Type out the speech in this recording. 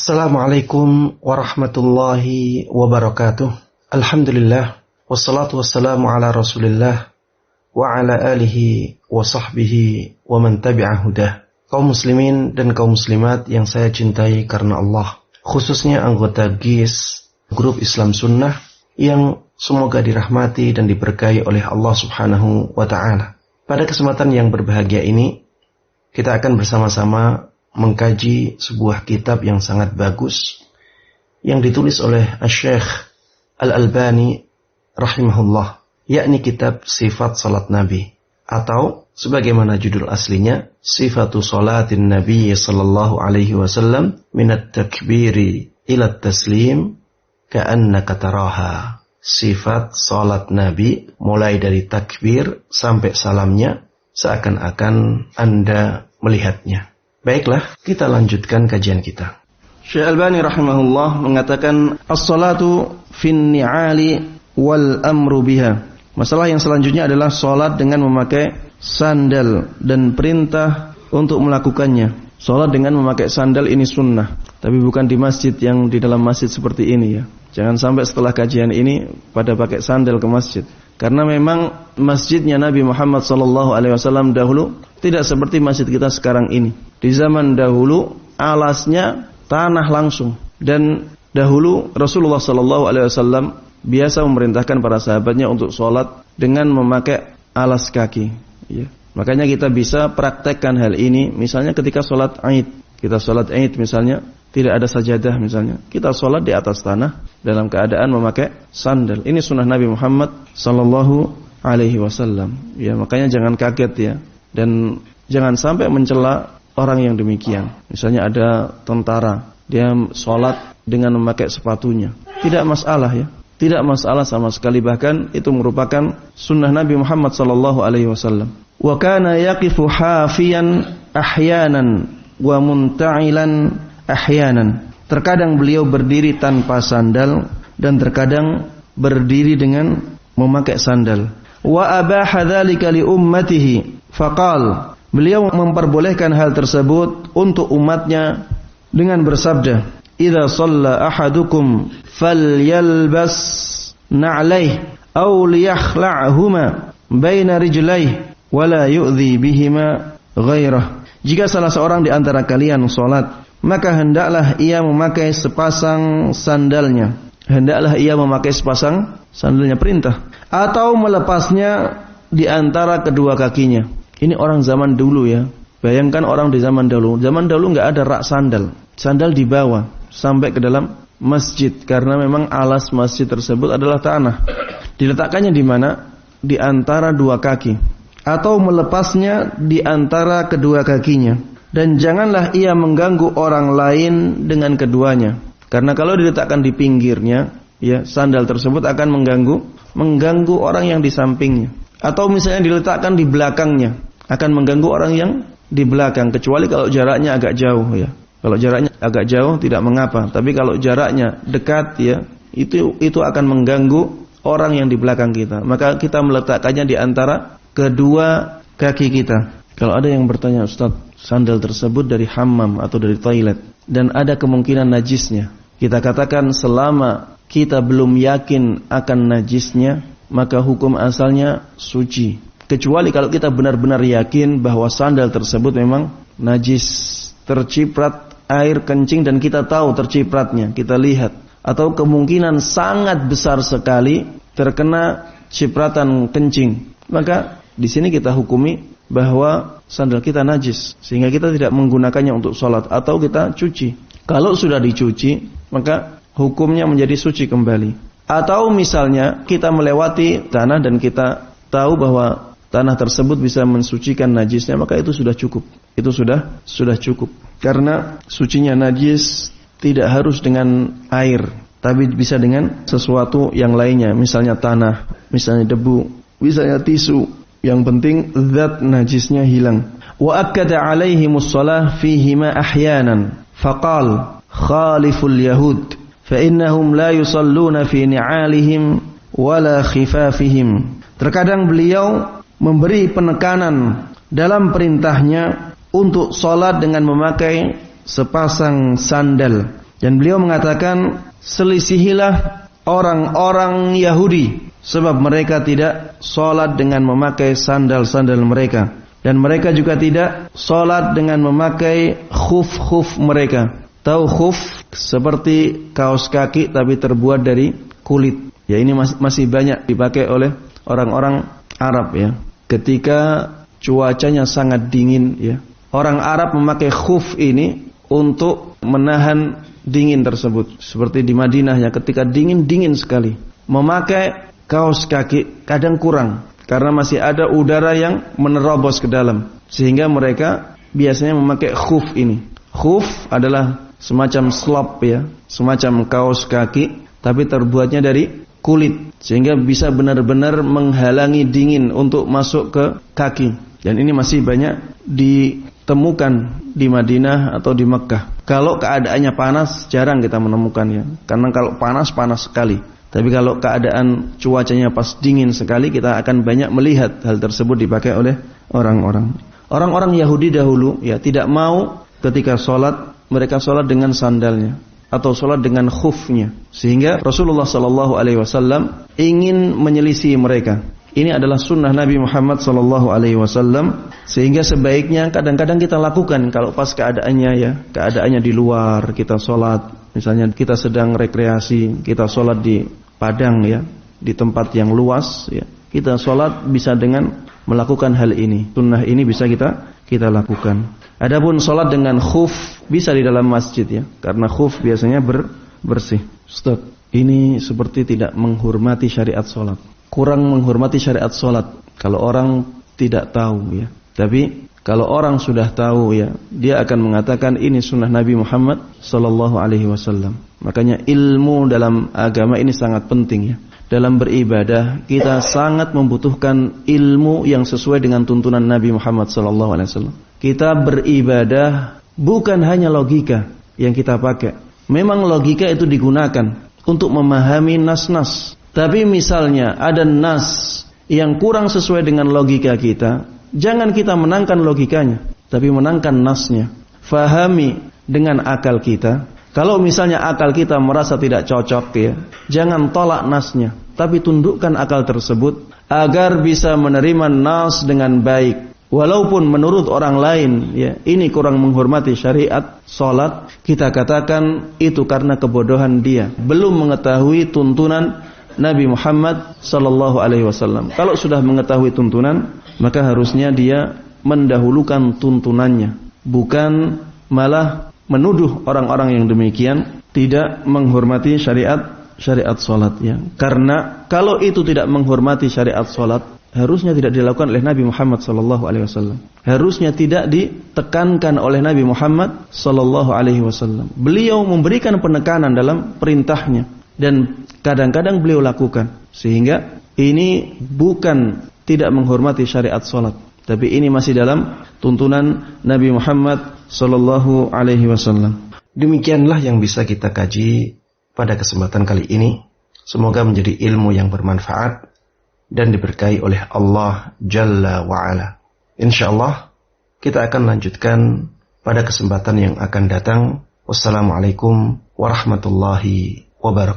Assalamualaikum warahmatullahi wabarakatuh. Alhamdulillah, wassalatu wassalamu ala rasulillah wa ala alihi wa sahbihi wa man tabi'a hudah. Kaum muslimin dan kaum muslimat yang saya cintai karena Allah, khususnya anggota GIS Grup Islam Sunnah yang semoga dirahmati dan diberkahi oleh Allah subhanahu wa ta'ala. Pada kesempatan yang berbahagia ini, kita akan bersama-sama mengkaji sebuah kitab yang sangat bagus yang ditulis oleh Syekh Al-Albani rahimahullah, yakni kitab Sifat Salat Nabi, atau sebagaimana judul aslinya Sifatu Salatin Nabi sallallahu alaihi wasallam minat takbiri ila taslim ka'annaka taraha. Sifat salat Nabi mulai dari takbir sampai salamnya seakan-akan Anda melihatnya. Baiklah, kita lanjutkan kajian kita. Syekh Albani rahimahullah mengatakan as-salatu fin ni'ali wal amru biha. Masalah yang selanjutnya adalah salat dengan memakai sandal dan perintah untuk melakukannya. Salat dengan memakai sandal ini sunnah, tapi bukan di masjid yang di dalam masjid seperti ini ya. Jangan sampai setelah kajian ini pada pakai sandal ke masjid. Karena memang masjidnya Nabi Muhammad SAW dahulu tidak seperti masjid kita sekarang ini. Di zaman dahulu alasnya tanah langsung, dan dahulu Rasulullah SAW biasa memerintahkan para sahabatnya untuk sholat dengan memakai alas kaki. Ya. Makanya kita bisa praktekkan hal ini, misalnya ketika sholat Aid. Kita sholat Aid misalnya tidak ada sajadah misalnya, kita sholat di atas tanah dalam keadaan memakai sandal. Ini sunnah Nabi Muhammad SAW. Ya, makanya jangan kaget ya, dan jangan sampai mencela orang yang demikian. Misalnya ada tentara, dia sholat dengan memakai sepatunya, tidak masalah ya, tidak masalah sama sekali. Bahkan itu merupakan sunnah Nabi Muhammad SAW. Wa kana yaqifu hafiyan ahyanan wa munta'ilan ahyanan. Terkadang beliau berdiri tanpa sandal dan terkadang berdiri dengan memakai sandal. Wa abaha dzalika li ummatihi faqal. Beliau memperbolehkan hal tersebut untuk umatnya dengan bersabda, "Idza shalla ahadukum falyalbas na'layhi aw liyakhla'huma baina rijlayhi wa la yu'dhi bihima ghairah." Jika salah seorang di antara kalian salat, maka hendaklah ia memakai sepasang sandalnya. Hendaklah ia memakai sepasang sandalnya, perintah, atau melepasnya di antara kedua kakinya. Ini orang zaman dulu ya. Bayangkan orang di zaman dahulu. Zaman dahulu enggak ada rak sandal. Sandal dibawa sampai ke dalam masjid karena memang alas masjid tersebut adalah tanah. Diletakkannya di mana? Di antara dua kaki, atau melepasnya di antara kedua kakinya. Dan janganlah ia mengganggu orang lain dengan keduanya. Karena kalau diletakkan di pinggirnya, ya, sandal tersebut akan mengganggu orang yang di sampingnya. Atau misalnya diletakkan di belakangnya, akan mengganggu orang yang di belakang, kecuali kalau jaraknya agak jauh ya. Kalau jaraknya agak jauh tidak mengapa, tapi kalau jaraknya dekat ya, itu akan mengganggu orang yang di belakang kita. Maka kita meletakkannya di antara kedua kaki kita. Kalau ada yang bertanya, "Ustaz, sandal tersebut dari hammam atau dari toilet dan ada kemungkinan najisnya?" Kita katakan selama kita belum yakin akan najisnya, maka hukum asalnya suci. Kecuali kalau kita benar-benar yakin bahwa sandal tersebut memang najis, terciprat air kencing dan kita tahu tercipratnya, kita lihat, atau kemungkinan sangat besar sekali terkena cipratan kencing, maka di sini kita hukumi bahwa sandal kita najis sehingga kita tidak menggunakannya untuk sholat, atau kita cuci. Kalau sudah dicuci, maka hukumnya menjadi suci kembali. Atau misalnya kita melewati tanah dan kita tahu bahwa tanah tersebut bisa mensucikan najisnya, maka itu sudah cukup. Itu sudah cukup. Karena sucinya najis tidak harus dengan air, tapi bisa dengan sesuatu yang lainnya, misalnya tanah, misalnya debu, misalnya tisu. Yang penting zat najisnya hilang. Wa akkada alaihimus shalah fihima ahyanan faqal khaliful yahud fa innahum la yusalluna fi ni'alihim wala khifafihim. Terkadang beliau memberi penekanan dalam perintahnya untuk sholat dengan memakai sepasang sandal, Dan beliau mengatakan, selisihilah orang-orang Yahudi, sebab mereka tidak sholat dengan memakai sandal-sandal mereka, dan mereka juga tidak sholat dengan memakai khuf-khuf mereka. Tahu khuf? Seperti kaos kaki tapi terbuat dari kulit. Ya, ini masih banyak dipakai oleh orang-orang Arab ya. Ketika cuacanya sangat dingin ya, orang Arab memakai khuf ini untuk menahan dingin tersebut. Seperti di Madinah ya, ketika dingin sekali, memakai kaos kaki kadang kurang karena masih ada udara yang menerobos ke dalam, sehingga mereka biasanya memakai khuf ini. Khuf adalah semacam slop ya, semacam kaos kaki tapi terbuatnya dari kulit, sehingga bisa benar-benar menghalangi dingin untuk masuk ke kaki. Dan ini masih banyak ditemukan di Madinah atau di Mekkah. Kalau keadaannya panas jarang kita menemukannya, karena kalau panas sekali. Tapi kalau keadaan cuacanya pas dingin sekali, kita akan banyak melihat hal tersebut dipakai oleh orang-orang. Orang-orang Yahudi dahulu ya tidak mau ketika sholat mereka sholat dengan sandalnya atau sholat dengan khufnya, sehingga Rasulullah SAW ingin menyelisih mereka. Ini adalah sunnah Nabi Muhammad SAW, sehingga sebaiknya kadang-kadang kita lakukan kalau pas keadaannya di luar kita sholat, misalnya kita sedang rekreasi, kita sholat di padang ya, di tempat yang luas ya, kita sholat bisa dengan melakukan hal ini. Sunnah ini bisa kita lakukan. Adapun sholat dengan khuf bisa di dalam masjid ya, karena khuf biasanya bersih. Ustaz, ini seperti tidak menghormati syariat sholat, kurang menghormati syariat sholat kalau orang tidak tahu ya. Tapi kalau orang sudah tahu ya, dia akan mengatakan ini sunnah Nabi Muhammad SAW. Makanya ilmu dalam agama ini sangat penting ya. Dalam beribadah kita sangat membutuhkan ilmu yang sesuai dengan tuntunan Nabi Muhammad SAW. Kita beribadah bukan hanya logika yang kita pakai. Memang logika itu digunakan untuk memahami nas-nas. Tapi misalnya ada nas yang kurang sesuai dengan logika kita, jangan kita menangkan logikanya, tapi menangkan nasnya. Fahami dengan akal kita. Kalau misalnya akal kita merasa tidak cocok ya, jangan tolak nasnya, tapi tundukkan akal tersebut agar bisa menerima nas dengan baik. Walaupun menurut orang lain ya, ini kurang menghormati syariat salat, kita katakan itu karena kebodohan dia, belum mengetahui tuntunan Nabi Muhammad SAW. Kalau sudah mengetahui tuntunan, maka harusnya dia mendahulukan tuntunannya, bukan malah menuduh orang-orang yang demikian tidak menghormati syariat salat ya. Karena kalau itu tidak menghormati syariat salat, harusnya tidak dilakukan oleh Nabi Muhammad SAW. Harusnya tidak ditekankan oleh Nabi Muhammad SAW. Beliau memberikan penekanan dalam perintahnya dan kadang-kadang beliau lakukan, sehingga ini bukan tidak menghormati syariat salat, tapi ini masih dalam tuntunan Nabi Muhammad SAW. Demikianlah yang bisa kita kaji pada kesempatan kali ini. Semoga menjadi ilmu yang bermanfaat dan diberkahi oleh Allah Jalla wa'ala. InsyaAllah kita akan lanjutkan pada kesempatan yang akan datang. Wassalamualaikum warahmatullahi wabarakatuh.